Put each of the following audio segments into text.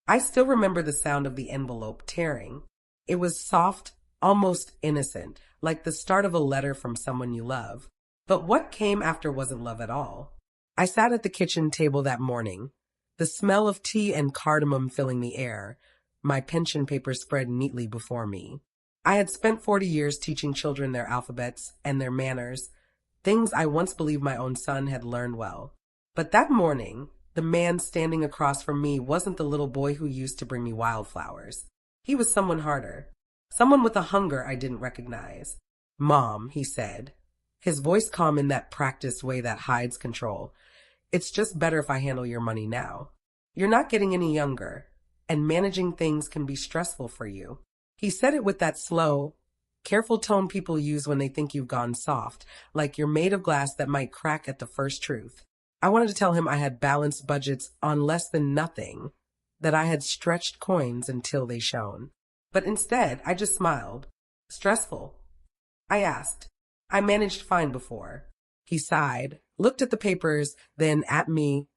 I still remember the sound of the envelope tearing. It was soft, almost innocent, like the start of a letter from someone you love. But what came after wasn't love at all. I sat at the kitchen table that morning, the smell of tea and cardamom filling the air, my pension papers spread neatly before me. I had spent 40 years teaching children their alphabets and their manners, things I once believed my own son had learned well. But that morning, the man standing across from me wasn't the little boy who used to bring me wildflowers. He was someone harder, someone with a hunger I didn't recognize. "Mom," he said, his voice calm in that practiced way that hides control. "It's just better if I handle your money now. You're not getting any younger, and managing things can be stressful for you." He said it with that slow, careful tone people use when they think you've gone soft, like you're made of glass that might crack at the first truth. I wanted to tell him I had balanced budgets on less than nothing, that I had stretched coins until they shone. But instead, I just smiled. "Stressful?" I asked. "I managed fine before." He sighed, looked at the papers, then at me,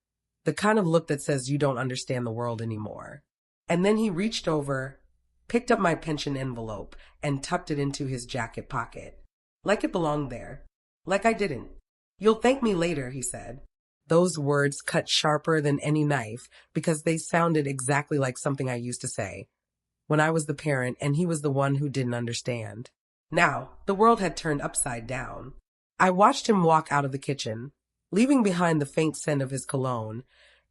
the kind of look that says you don't understand the world anymore. And then he reached over, picked up my pension envelope, and tucked it into his jacket pocket. Like it belonged there. Like I didn't. "You'll thank me later," he said. Those words cut sharper than any knife because they sounded exactly like something I used to say when I was the parent and he was the one who didn't understand. Now, the world had turned upside down. I watched him walk out of the kitchen, leaving behind the faint scent of his cologne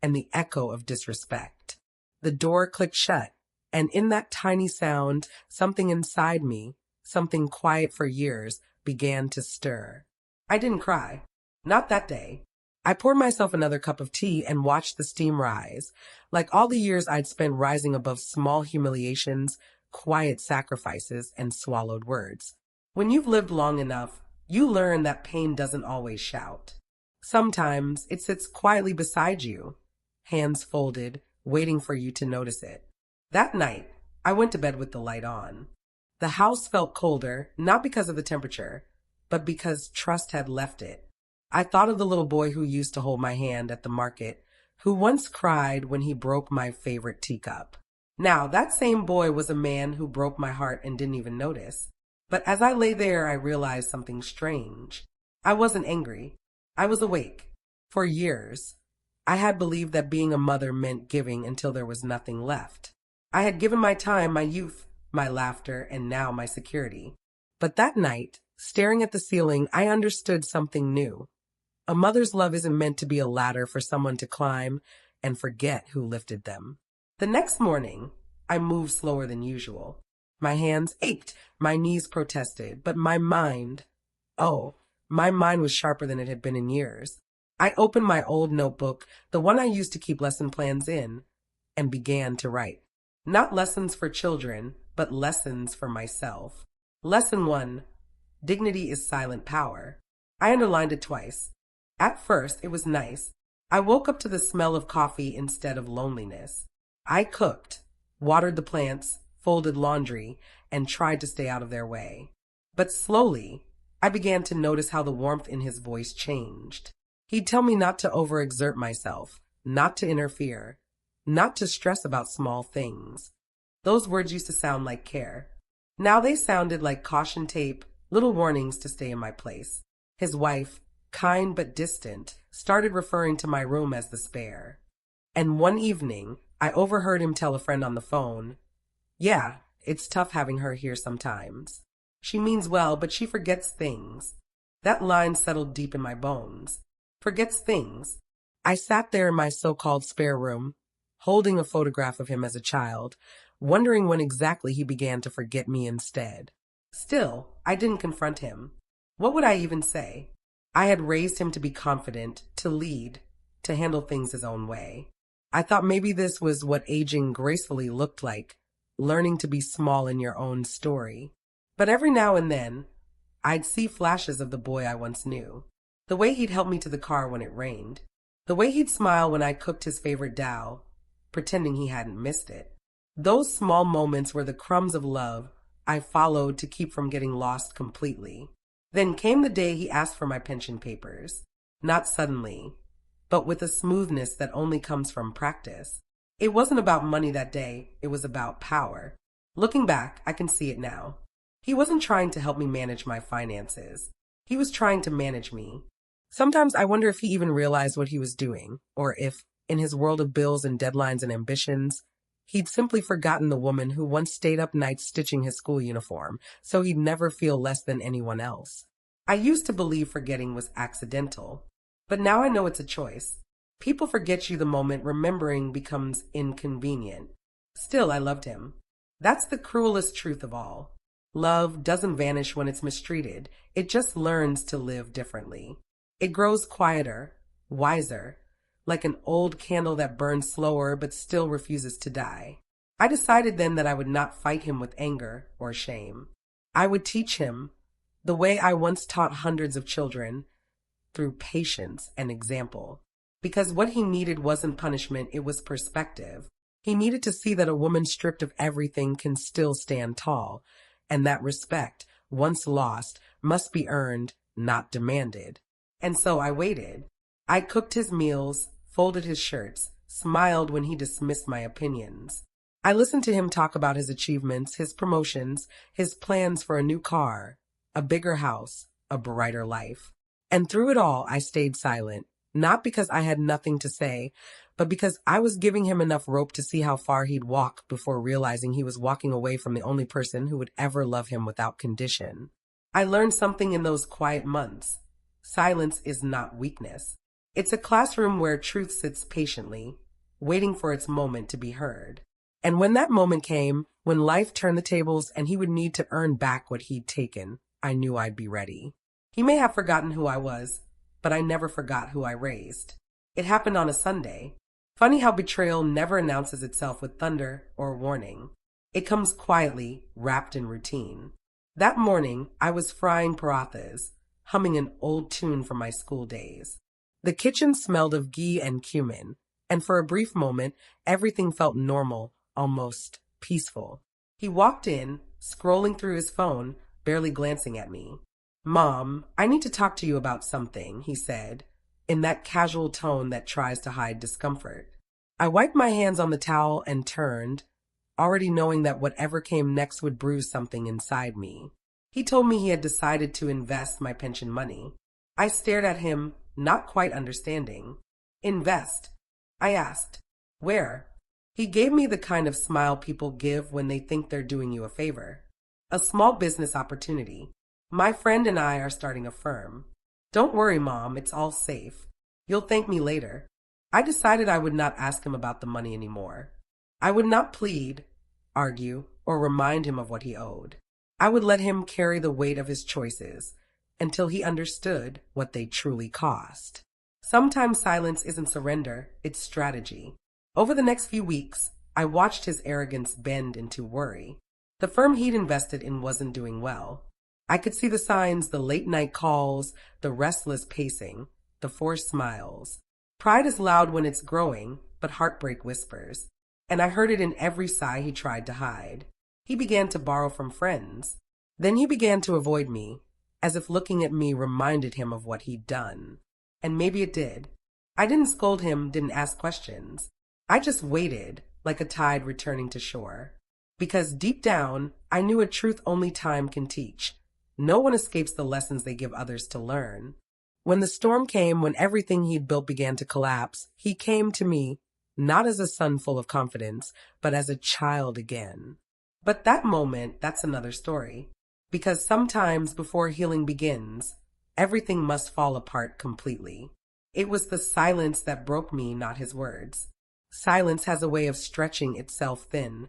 and the echo of disrespect. The door clicked shut, and in that tiny sound, something inside me, something quiet for years, began to stir. I didn't cry. Not that day. I poured myself another cup of tea and watched the steam rise. Like all the years I'd spent rising above small humiliations, quiet sacrifices, and swallowed words. When you've lived long enough, you learn that pain doesn't always shout. Sometimes it sits quietly beside you, hands folded, waiting for you to notice it. That night, I went to bed with the light on. The house felt colder, not because of the temperature, but because trust had left it. I thought of the little boy who used to hold my hand at the market, who once cried when he broke my favorite teacup. Now, that same boy was a man who broke my heart and didn't even notice. But as I lay there, I realized something strange. I wasn't angry. I was awake. For years, I had believed that being a mother meant giving until there was nothing left. I had given my time, my youth, my laughter, and now my security. But that night, staring at the ceiling, I understood something new. A mother's love isn't meant to be a ladder for someone to climb and forget who lifted them. The next morning, I moved slower than usual. My hands ached, my knees protested, but my mind was sharper than it had been in years. I opened my old notebook, the one I used to keep lesson plans in, and began to write. Not lessons for children, but lessons for myself. Lesson 1, dignity is silent power. I underlined it twice. At first, it was nice. I woke up to the smell of coffee instead of loneliness. I cooked, watered the plants, folded laundry, and tried to stay out of their way. But slowly, I began to notice how the warmth in his voice changed. He'd tell me not to overexert myself, not to interfere, not to stress about small things. Those words used to sound like care. Now they sounded like caution tape, little warnings to stay in my place. His wife, kind but distant, started referring to my room as the spare. And one evening, I overheard him tell a friend on the phone, "Yeah, it's tough having her here sometimes. She means well, but she forgets things." That line settled deep in my bones. Forgets things. I sat there in my so-called spare room, holding a photograph of him as a child, wondering when exactly he began to forget me instead. Still, I didn't confront him. What would I even say? I had raised him to be confident, to lead, to handle things his own way. I thought maybe this was what aging gracefully looked like, learning to be small in your own story. But every now and then, I'd see flashes of the boy I once knew. The way he'd help me to the car when it rained. The way he'd smile when I cooked his favorite dal, pretending he hadn't missed it. Those small moments were the crumbs of love I followed to keep from getting lost completely. Then came the day he asked for my pension papers. Not suddenly, but with a smoothness that only comes from practice. It wasn't about money that day, it was about power. Looking back, I can see it now. He wasn't trying to help me manage my finances. He was trying to manage me. Sometimes I wonder if he even realized what he was doing, or if, in his world of bills and deadlines and ambitions, he'd simply forgotten the woman who once stayed up nights stitching his school uniform so he'd never feel less than anyone else. I used to believe forgetting was accidental, but now I know it's a choice. People forget you the moment remembering becomes inconvenient. Still, I loved him. That's the cruelest truth of all. Love doesn't vanish when it's mistreated. It just learns to live differently. It grows quieter, wiser, like an old candle that burns slower but still refuses to die. I decided then that I would not fight him with anger or shame. I would teach him the way I once taught hundreds of children, through patience and example. Because what he needed wasn't punishment, it was perspective. He needed to see that a woman stripped of everything can still stand tall, and that respect, once lost, must be earned, not demanded. And so I waited. I cooked his meals, folded his shirts, smiled when he dismissed my opinions. I listened to him talk about his achievements, his promotions, his plans for a new car, a bigger house, a brighter life. And through it all, I stayed silent, not because I had nothing to say, but because I was giving him enough rope to see how far he'd walk before realizing he was walking away from the only person who would ever love him without condition. I learned something in those quiet months. Silence is not weakness. It's a classroom where truth sits patiently, waiting for its moment to be heard. And when that moment came, when life turned the tables and he would need to earn back what he'd taken, I knew I'd be ready. He may have forgotten who I was, but I never forgot who I raised. It happened on a Sunday. Funny how betrayal never announces itself with thunder or warning. It comes quietly, wrapped in routine. That morning, I was frying parathas, humming an old tune from my school days. The kitchen smelled of ghee and cumin, and for a brief moment, everything felt normal, almost peaceful. He walked in, scrolling through his phone, barely glancing at me. "Mom, I need to talk to you about something," he said, in that casual tone that tries to hide discomfort. I wiped my hands on the towel and turned, already knowing that whatever came next would bruise something inside me. He told me he had decided to invest my pension money. I stared at him, not quite understanding. "Invest?" I asked. "Where?" He gave me the kind of smile people give when they think they're doing you a favor. "A small business opportunity. My friend and I are starting a firm. Don't worry, Mom, it's all safe. You'll thank me later." I decided I would not ask him about the money anymore. I would not plead, argue, or remind him of what he owed. I would let him carry the weight of his choices until he understood what they truly cost. Sometimes silence isn't surrender, it's strategy. Over the next few weeks, I watched his arrogance bend into worry. The firm he'd invested in wasn't doing well. I could see the signs, the late-night calls, the restless pacing, the forced smiles. Pride is loud when it's growing, but heartbreak whispers. And I heard it in every sigh he tried to hide. He began to borrow from friends. Then he began to avoid me, as if looking at me reminded him of what he'd done. And maybe it did. I didn't scold him, didn't ask questions. I just waited, like a tide returning to shore. Because deep down, I knew a truth only time can teach. No one escapes the lessons they give others to learn. When the storm came, when everything he'd built began to collapse, he came to me, not as a son full of confidence, but as a child again. But that moment, that's another story. Because sometimes before healing begins, everything must fall apart completely. It was the silence that broke me, not his words. Silence has a way of stretching itself thin,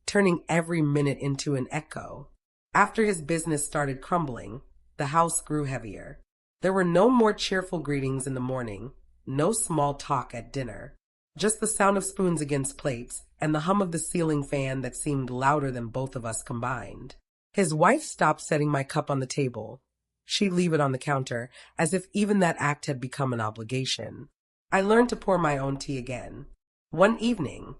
turning every minute into an echo. After his business started crumbling, the house grew heavier. There were no more cheerful greetings in the morning, no small talk at dinner, just the sound of spoons against plates and the hum of the ceiling fan that seemed louder than both of us combined. His wife stopped setting my cup on the table. She'd leave it on the counter, as if even that act had become an obligation. I learned to pour my own tea again. One evening,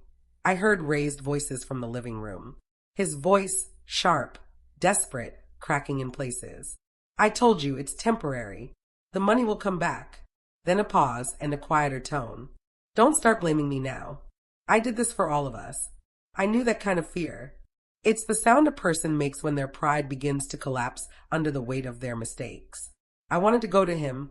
I heard raised voices from the living room. His voice, sharp, desperate, cracking in places. "I told you, it's temporary. The money will come back." Then a pause and a quieter tone. "Don't start blaming me now." I did this for all of us. I knew that kind of fear. It's the sound a person makes when their pride begins to collapse under the weight of their mistakes. I wanted to go to him,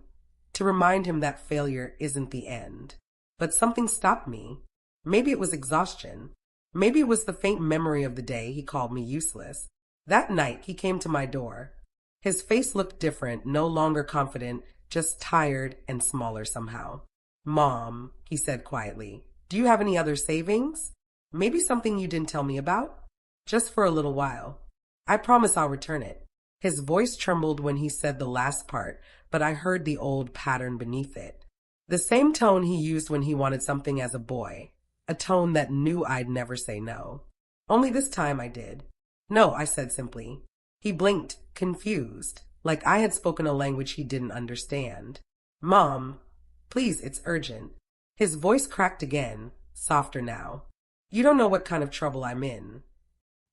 to remind him that failure isn't the end. But something stopped me. Maybe it was exhaustion. Maybe it was the faint memory of the day he called me useless. That night, he came to my door. His face looked different, no longer confident, just tired and smaller somehow. "Mom," he said quietly, "do you have any other savings? Maybe something you didn't tell me about? Just for a little while. I promise I'll return it." His voice trembled when he said the last part, but I heard the old pattern beneath it. The same tone he used when he wanted something as a boy. A tone that knew I'd never say no. Only this time I did. "No," I said simply. He blinked, confused, like I had spoken a language he didn't understand. "Mom, please, it's urgent." His voice cracked again, softer now. "You don't know what kind of trouble I'm in."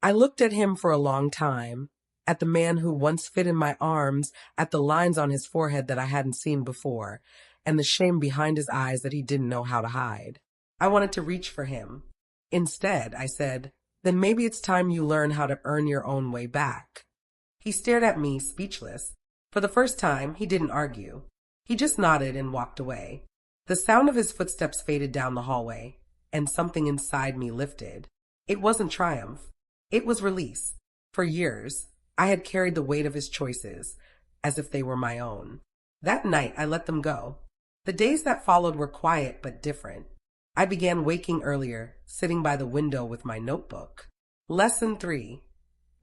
I looked at him for a long time, at the man who once fit in my arms, at the lines on his forehead that I hadn't seen before, and the shame behind his eyes that he didn't know how to hide. I wanted to reach for him. Instead, I said, "Then maybe it's time you learn how to earn your own way back." He stared at me, speechless. For the first time, he didn't argue. He just nodded and walked away. The sound of his footsteps faded down the hallway, and something inside me lifted. It wasn't triumph. It was release. For years, I had carried the weight of his choices, as if they were my own. That night, I let them go. The days that followed were quiet but different. I began waking earlier, sitting by the window with my notebook. Lesson 3.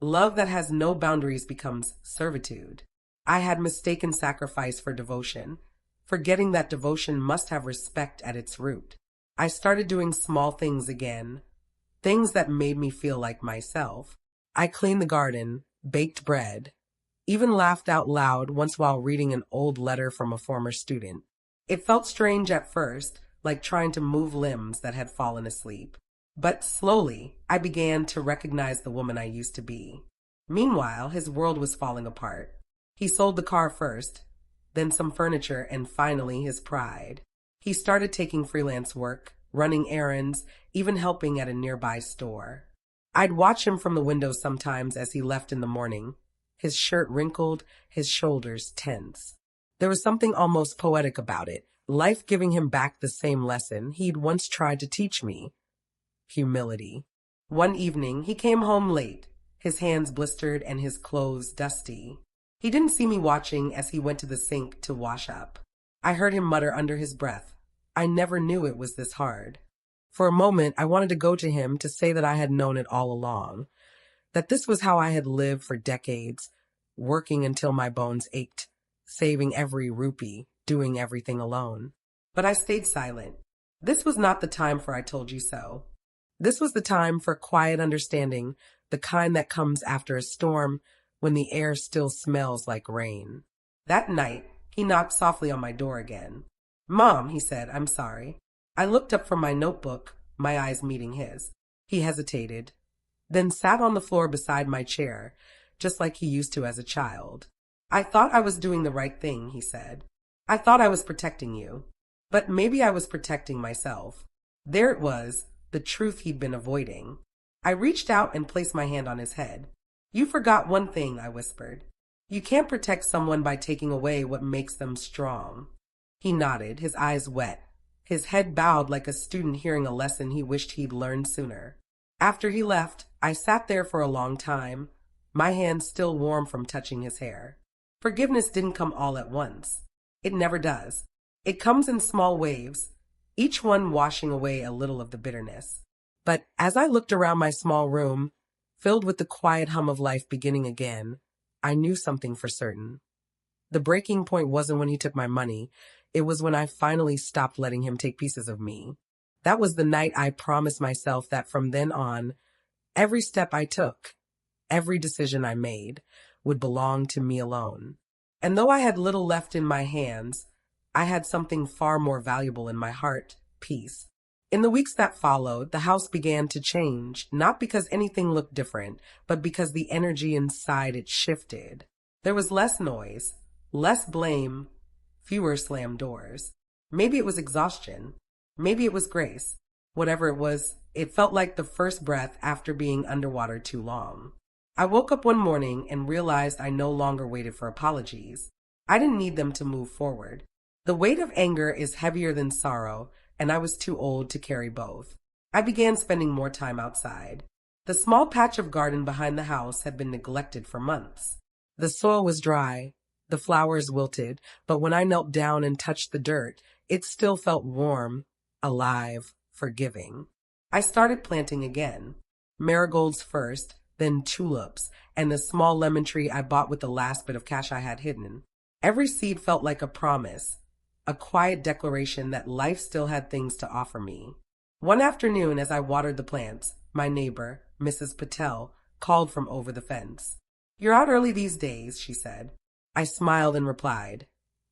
Love that has no boundaries becomes servitude. I had mistaken sacrifice for devotion, forgetting that devotion must have respect at its root. I started doing small things again, things that made me feel like myself. I cleaned the garden, baked bread, even laughed out loud once while reading an old letter from a former student. It felt strange at first, like trying to move limbs that had fallen asleep. But slowly, I began to recognize the woman I used to be. Meanwhile, his world was falling apart. He sold the car first, then some furniture, and finally his pride. He started taking freelance work, running errands, even helping at a nearby store. I'd watch him from the window sometimes as he left in the morning, his shirt wrinkled, his shoulders tense. There was something almost poetic about it, life giving him back the same lesson he'd once tried to teach me. Humility. One evening, he came home late, his hands blistered and his clothes dusty. He didn't see me watching as he went to the sink to wash up. I heard him mutter under his breath, "I never knew it was this hard." For a moment, I wanted to go to him to say that I had known it all along, that this was how I had lived for decades, working until my bones ached, saving every rupee, doing everything alone. But I stayed silent. This was not the time for "I told you so." This was the time for quiet understanding, the kind that comes after a storm when the air still smells like rain. That night, he knocked softly on my door again. "Mom," he said, "I'm sorry." I looked up from my notebook, my eyes meeting his. He hesitated, then sat on the floor beside my chair, just like he used to as a child. "I thought I was doing the right thing," he said. "I thought I was protecting you. But maybe I was protecting myself." There it was, the truth he'd been avoiding. I reached out and placed my hand on his head. "You forgot one thing," I whispered. "You can't protect someone by taking away what makes them strong." He nodded, his eyes wet, his head bowed like a student hearing a lesson he wished he'd learned sooner. After he left, I sat there for a long time, my hands still warm from touching his hair. Forgiveness didn't come all at once. It never does. It comes in small waves, each one washing away a little of the bitterness. But as I looked around my small room, filled with the quiet hum of life beginning again, I knew something for certain. The breaking point wasn't when he took my money. It was when I finally stopped letting him take pieces of me. That was the night I promised myself that from then on, every step I took, every decision I made, would belong to me alone. And though I had little left in my hands, I had something far more valuable in my heart, peace. In the weeks that followed, the house began to change, not because anything looked different, but because the energy inside it shifted. There was less noise, less blame, fewer slammed doors. Maybe it was exhaustion. Maybe it was grace. Whatever it was, it felt like the first breath after being underwater too long. I woke up one morning and realized I no longer waited for apologies. I didn't need them to move forward. The weight of anger is heavier than sorrow, and I was too old to carry both. I began spending more time outside. The small patch of garden behind the house had been neglected for months. The soil was dry, the flowers wilted, but when I knelt down and touched the dirt, it still felt warm, alive, forgiving. I started planting again. Marigolds first, then tulips, and the small lemon tree I bought with the last bit of cash I had hidden. Every seed felt like a promise, a quiet declaration that life still had things to offer me. One afternoon, as I watered the plants, my neighbor, Mrs. Patel, called from over the fence. "You're out early these days," she said. I smiled and replied,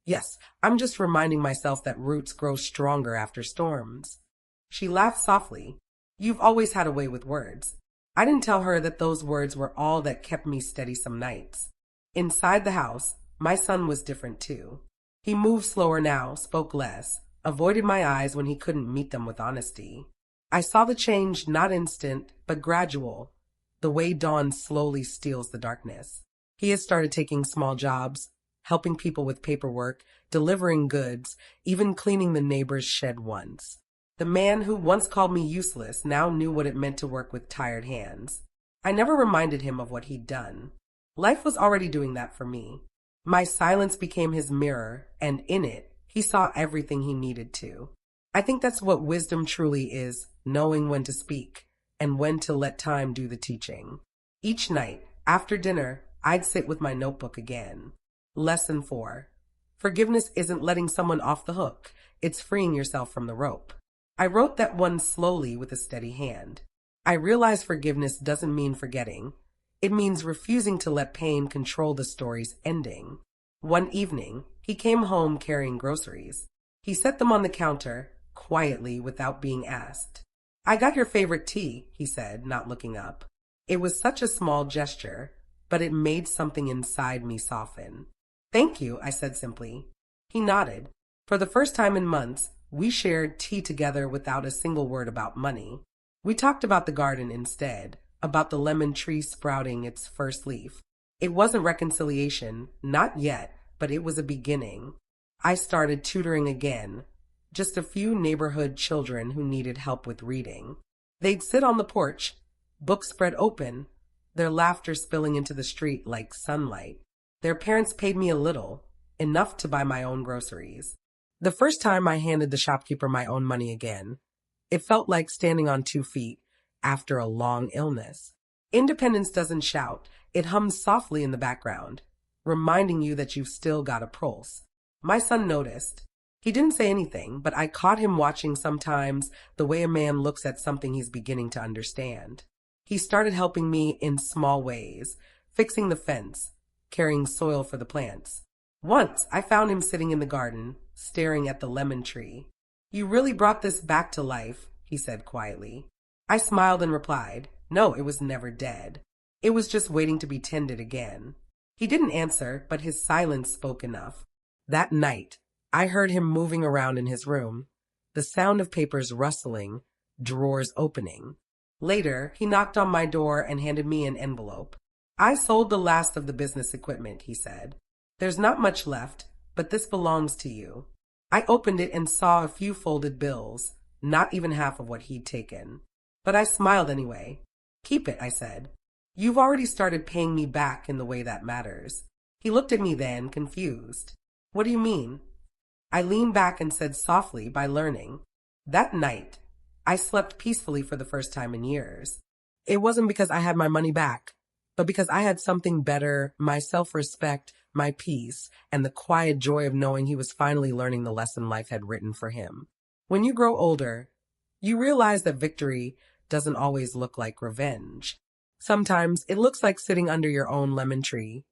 "Yes, I'm just reminding myself that roots grow stronger after storms." She laughed softly. "You've always had a way with words." I didn't tell her that those words were all that kept me steady some nights. Inside the house, my son was different too. He moved slower now, spoke less, avoided my eyes when he couldn't meet them with honesty. I saw the change not instant, but gradual, the way dawn slowly steals the darkness. He has started taking small jobs, helping people with paperwork, delivering goods, even cleaning the neighbor's shed once. The man who once called me useless now knew what it meant to work with tired hands. I never reminded him of what he'd done. Life was already doing that for me. My silence became his mirror, and in it, he saw everything he needed to. I think that's what wisdom truly is, knowing when to speak and when to let time do the teaching. Each night, after dinner, I'd sit with my notebook again. Lesson 4. Forgiveness isn't letting someone off the hook. It's freeing yourself from the rope. I wrote that one slowly with a steady hand. I realized forgiveness doesn't mean forgetting. It means refusing to let pain control the story's ending. One evening, he came home carrying groceries. He set them on the counter, quietly, without being asked. "I got your favorite tea," he said, not looking up. It was such a small gesture, but it made something inside me soften. "Thank you," I said simply. He nodded. For the first time in months, we shared tea together without a single word about money. We talked about the garden instead, about the lemon tree sprouting its first leaf. It wasn't reconciliation, not yet, but it was a beginning. I started tutoring again, just a few neighborhood children who needed help with reading. They'd sit on the porch, books spread open, their laughter spilling into the street like sunlight. Their parents paid me a little, enough to buy my own groceries. The first time I handed the shopkeeper my own money again, it felt like standing on 2 feet after a long illness. Independence doesn't shout, it hums softly in the background, reminding you that you've still got a pulse. My son noticed. He didn't say anything, but I caught him watching sometimes the way a man looks at something he's beginning to understand. He started helping me in small ways, fixing the fence, carrying soil for the plants. Once, I found him sitting in the garden, staring at the lemon tree. "You really brought this back to life," he said quietly. I smiled and replied, "No, it was never dead. It was just waiting to be tended again." He didn't answer, but his silence spoke enough. That night, I heard him moving around in his room, the sound of papers rustling, drawers opening. Later, he knocked on my door and handed me an envelope. "I sold the last of the business equipment," he said. "There's not much left, but this belongs to you." I opened it and saw a few folded bills, not even half of what he'd taken. But I smiled anyway. "Keep it," I said. "You've already started paying me back in the way that matters." He looked at me then, confused. "What do you mean?" I leaned back and said softly, "By learning." That night, I slept peacefully for the first time in years. It wasn't because I had my money back, but because I had something better, my self-respect, my peace, and the quiet joy of knowing he was finally learning the lesson life had written for him. When you grow older, you realize that victory doesn't always look like revenge. Sometimes it looks like sitting under your own lemon tree,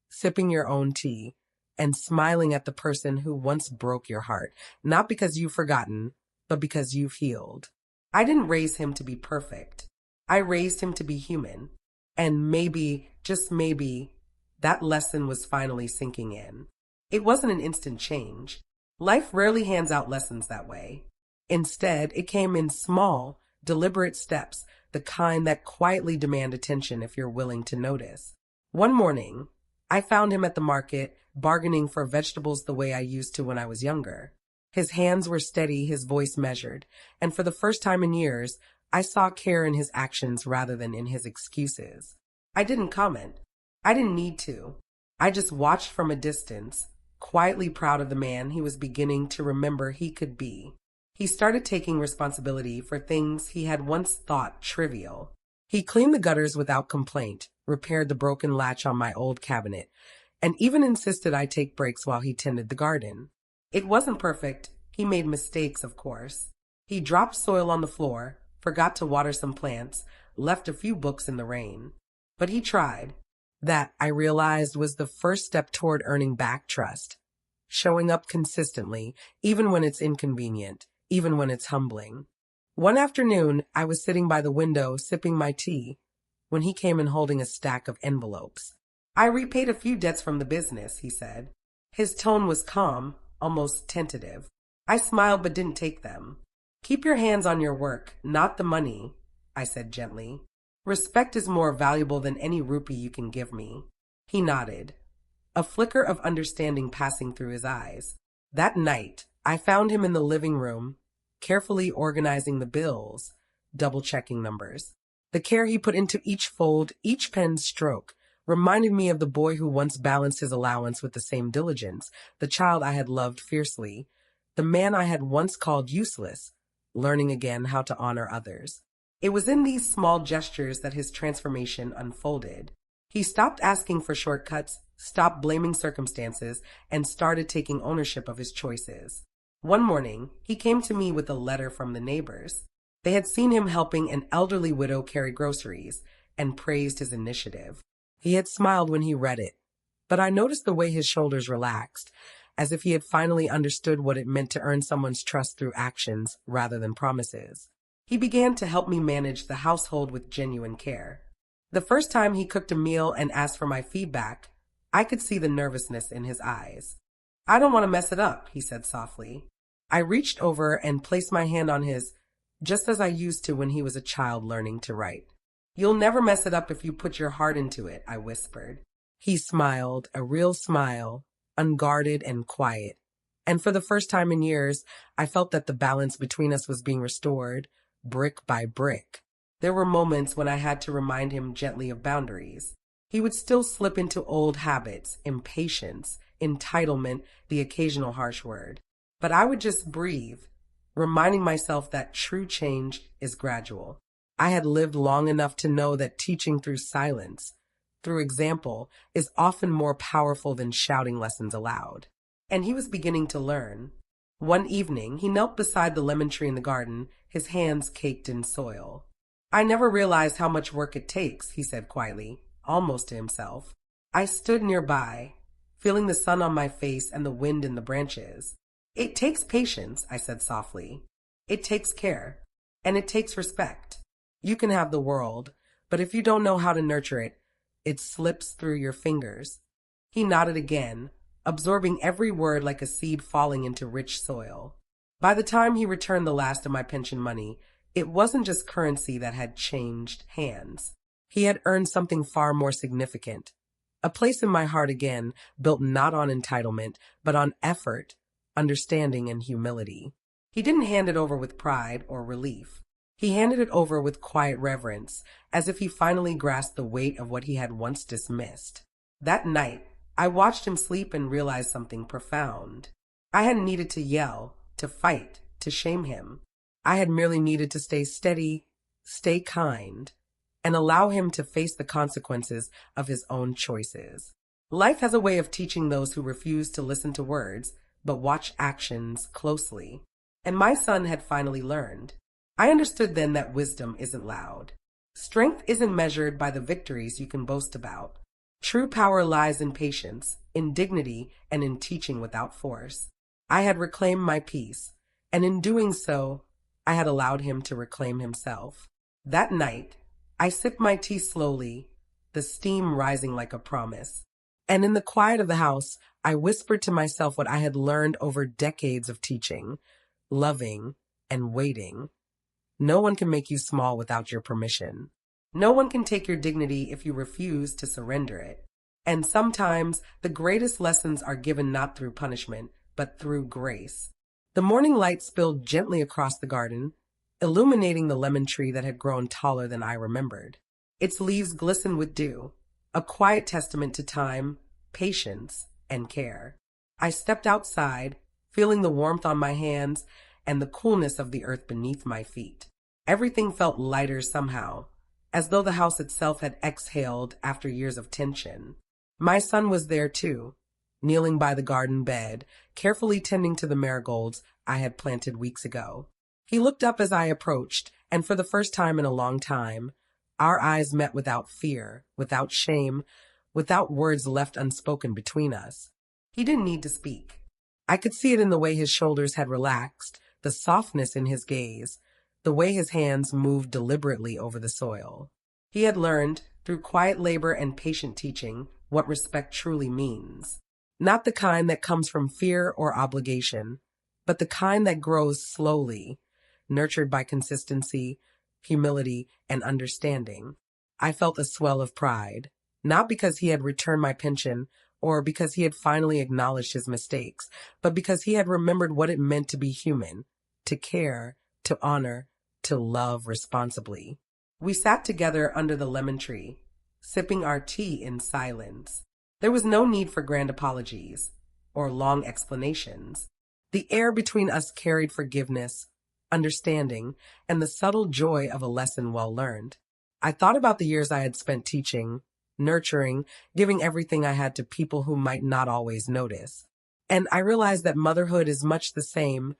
sipping your own tea, and smiling at the person who once broke your heart, not because you've forgotten, but because you've healed. I didn't raise him to be perfect. I raised him to be human. And maybe, just maybe, that lesson was finally sinking in. It wasn't an instant change. Life rarely hands out lessons that way. Instead, it came in small, deliberate steps, the kind that quietly demand attention if you're willing to notice. One morning, I found him at the market, bargaining for vegetables the way I used to when I was younger. His hands were steady, his voice measured, and for the first time in years, I saw care in his actions rather than in his excuses. I didn't comment. I didn't need to. I just watched from a distance, quietly proud of the man he was beginning to remember he could be. He started taking responsibility for things he had once thought trivial. He cleaned the gutters without complaint, repaired the broken latch on my old cabinet, and even insisted I take breaks while he tended the garden. It wasn't perfect. He made mistakes, of course. He dropped soil on the floor, forgot to water some plants, left a few books in the rain. But he tried. That, I realized, was the first step toward earning back trust. Showing up consistently, even when it's inconvenient, even when it's humbling. One afternoon, I was sitting by the window sipping my tea when he came in holding a stack of envelopes. I repaid a few debts from the business, he said. His tone was calm, almost tentative. I smiled but didn't take them. Keep your hands on your work, not the money, I said gently. Respect is more valuable than any rupee you can give me. He nodded, a flicker of understanding passing through his eyes. That night, I found him in the living room, carefully organizing the bills, double-checking numbers. The care he put into each fold, each pen stroke, reminded me of the boy who once balanced his allowance with the same diligence, the child I had loved fiercely, the man I had once called useless, learning again how to honor others. It was in these small gestures that his transformation unfolded. He stopped asking for shortcuts, stopped blaming circumstances, and started taking ownership of his choices. One morning, he came to me with a letter from the neighbors. They had seen him helping an elderly widow carry groceries and praised his initiative. He had smiled when he read it, but I noticed the way his shoulders relaxed, as if he had finally understood what it meant to earn someone's trust through actions rather than promises. He began to help me manage the household with genuine care. The first time he cooked a meal and asked for my feedback, I could see the nervousness in his eyes. I don't want to mess it up, he said softly. I reached over and placed my hand on his, just as I used to when he was a child learning to write. You'll never mess it up if you put your heart into it, I whispered. He smiled, a real smile, unguarded and quiet. And for the first time in years, I felt that the balance between us was being restored, brick by brick. There were moments when I had to remind him gently of boundaries. He would still slip into old habits, impatience, entitlement, the occasional harsh word. But I would just breathe, reminding myself that true change is gradual. I had lived long enough to know that teaching through silence, through example, is often more powerful than shouting lessons aloud. And he was beginning to learn. One evening, he knelt beside the lemon tree in the garden, his hands caked in soil. I never realized how much work it takes, he said quietly, almost to himself. I stood nearby, feeling the sun on my face and the wind in the branches. It takes patience, I said softly. It takes care, and it takes respect. You can have the world, but if you don't know how to nurture it, it slips through your fingers. He nodded again, absorbing every word like a seed falling into rich soil. By the time he returned the last of my pension money, it wasn't just currency that had changed hands. He had earned something far more significant. A place in my heart again, built not on entitlement, but on effort, understanding, and humility. He didn't hand it over with pride or relief. He handed it over with quiet reverence, as if he finally grasped the weight of what he had once dismissed. That night, I watched him sleep and realized something profound. I hadn't needed to yell, to fight, to shame him. I had merely needed to stay steady, stay kind, and allow him to face the consequences of his own choices. Life has a way of teaching those who refuse to listen to words, but watch actions closely. And my son had finally learned. I understood then that wisdom isn't loud. Strength isn't measured by the victories you can boast about. True power lies in patience, in dignity, and in teaching without force. I had reclaimed my peace, and in doing so, I had allowed him to reclaim himself. That night, I sipped my tea slowly, the steam rising like a promise. And in the quiet of the house, I whispered to myself what I had learned over decades of teaching, loving, and waiting. No one can make you small without your permission. No one can take your dignity if you refuse to surrender it. And sometimes the greatest lessons are given not through punishment, but through grace. The morning light spilled gently across the garden, illuminating the lemon tree that had grown taller than I remembered. Its leaves glistened with dew, a quiet testament to time, patience, and care. I stepped outside, feeling the warmth on my hands and the coolness of the earth beneath my feet. Everything felt lighter somehow, as though the house itself had exhaled after years of tension. My son was there too, kneeling by the garden bed, carefully tending to the marigolds I had planted weeks ago. He looked up as I approached, and for the first time in a long time, our eyes met without fear, without shame, without words left unspoken between us. He didn't need to speak. I could see it in the way his shoulders had relaxed, the softness in his gaze, the way his hands moved deliberately over the soil. He had learned, through quiet labor and patient teaching, what respect truly means. Not the kind that comes from fear or obligation, but the kind that grows slowly, nurtured by consistency, humility, and understanding. I felt a swell of pride, not because he had returned my pension or because he had finally acknowledged his mistakes, but because he had remembered what it meant to be human, to care, to honor, to love responsibly. We sat together under the lemon tree, sipping our tea in silence. There was no need for grand apologies or long explanations. The air between us carried forgiveness, understanding, and the subtle joy of a lesson well learned. I thought about the years I had spent teaching, nurturing, giving everything I had to people who might not always notice. And I realized that motherhood is much the same.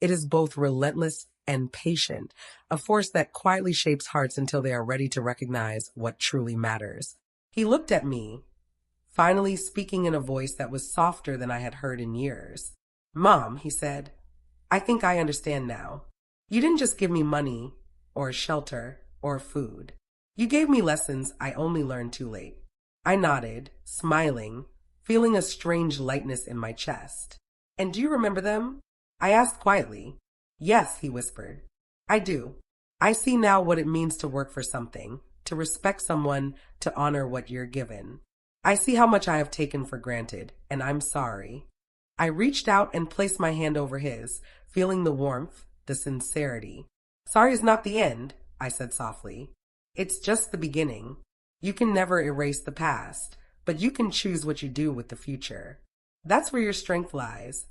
It is both relentless and patient, a force that quietly shapes hearts until they are ready to recognize what truly matters. He looked at me, finally speaking in a voice that was softer than I had heard in years. "Mom," he said, "I think I understand now. You didn't just give me money, or shelter, or food. You gave me lessons I only learned too late." I nodded, smiling, feeling a strange lightness in my chest. "And do you remember them?" I asked quietly. "Yes," he whispered. "I do. I see now what it means to work for something, to respect someone, to honor what you're given. I see how much I have taken for granted, and I'm sorry." I reached out and placed my hand over his, feeling the warmth, the sincerity. "Sorry is not the end," I said softly. "It's just the beginning. You can never erase the past, but you can choose what you do with the future. That's where your strength lies."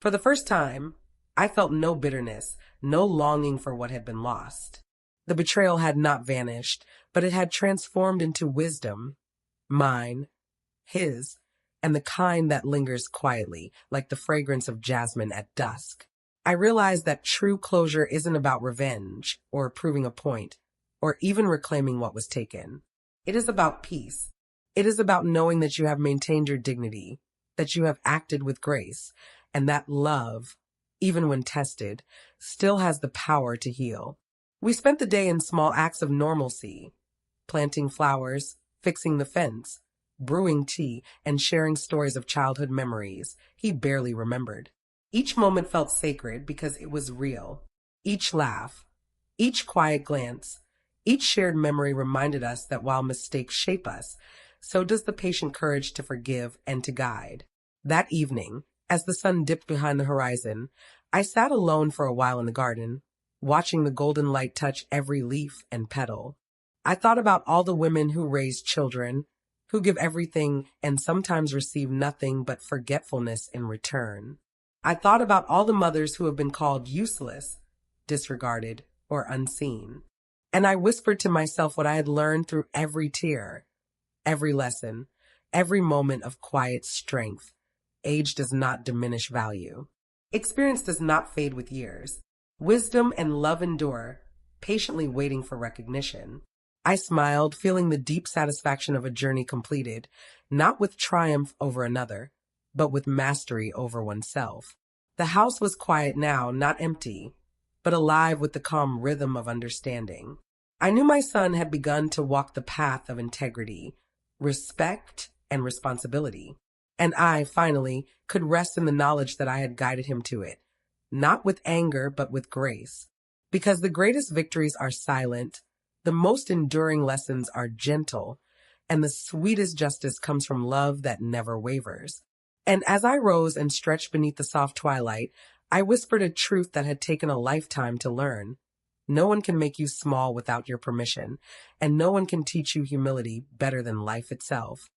For the first time, I felt no bitterness, no longing for what had been lost. The betrayal had not vanished, but it had transformed into wisdom. Mine, his, and the kind that lingers quietly, like the fragrance of jasmine at dusk. I realized that true closure isn't about revenge, or proving a point, or even reclaiming what was taken. It is about peace. It is about knowing that you have maintained your dignity, that you have acted with grace, and that love, even when tested, still has the power to heal. We spent the day in small acts of normalcy, planting flowers, fixing the fence, brewing tea, and sharing stories of childhood memories he barely remembered. Each moment felt sacred because it was real. Each laugh, each quiet glance, each shared memory reminded us that while mistakes shape us, so does the patient courage to forgive and to guide. That evening, as the sun dipped behind the horizon, I sat alone for a while in the garden, watching the golden light touch every leaf and petal. I thought about all the women who raise children, who give everything and sometimes receive nothing but forgetfulness in return. I thought about all the mothers who have been called useless, disregarded, or unseen. And I whispered to myself what I had learned through every tear, every lesson, every moment of quiet strength. Age does not diminish value. Experience does not fade with years. Wisdom and love endure, patiently waiting for recognition. I smiled, feeling the deep satisfaction of a journey completed, not with triumph over another, but with mastery over oneself. The house was quiet now, not empty, but alive with the calm rhythm of understanding. I knew my son had begun to walk the path of integrity, respect, and responsibility. And I, finally, could rest in the knowledge that I had guided him to it, not with anger, but with grace. Because the greatest victories are silent, the most enduring lessons are gentle, and the sweetest justice comes from love that never wavers. And as I rose and stretched beneath the soft twilight, I whispered a truth that had taken a lifetime to learn. No one can make you small without your permission, and no one can teach you humility better than life itself.